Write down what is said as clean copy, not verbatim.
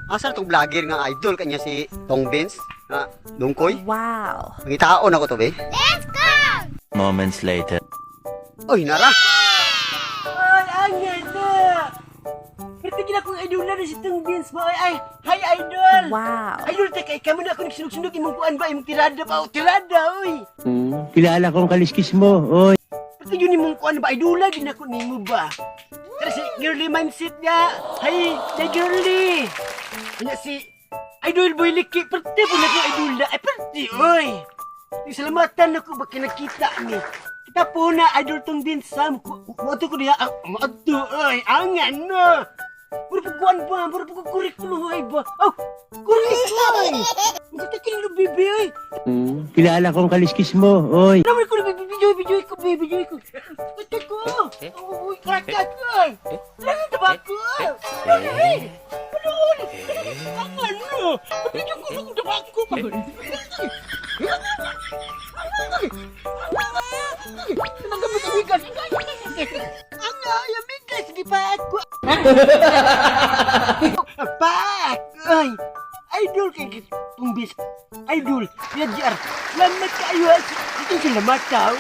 Asa tong vlogger nga idol kanya si Tong Vince nga Lungkoy. Wow. Ngitaon ako to be. Moments later. Oy nara. Ay, angin na! Perti gina kong idol na si Tong Vince mo. Ay, hi idol! Wow. Idol, teka, ikaw mo na ako nagsunod-sunod imong kuan ba? Imong tirada ba? O, tirada, oy! Kilala kong kaliskis mo, oy. Perti yun imong kuan ba? Idola, gina ko nimo ba? Pero si girly mindset nga. Hi, si girly! Ano si Idol Boy Liki, perti po na ko idola. Ay, perti, oy! Salamatan ako ba kinakita ni? Kita po na Idol Tong Vince Sam. Mato ko niya, mato, oy, angan na! Puro pagkuhan ba? Puro pagkurikulum ay ba? Oh, kurikulum! Ang katakin ng bebe ay! Kilala kong kaliskis mo, oy. Naman ko na video ko, video ko! Kata ko! Uy, karakat ko ay! Lagi na ba ako? Ay! Palun! Angan na! Video ko na kung na ba ako? Nagamit ang bigas! Ang bigas! Sige pa ako! Pak! Ay! Idol kay Tumbis! Idol! Yajar! Selamat kayo! Ito selamat tao!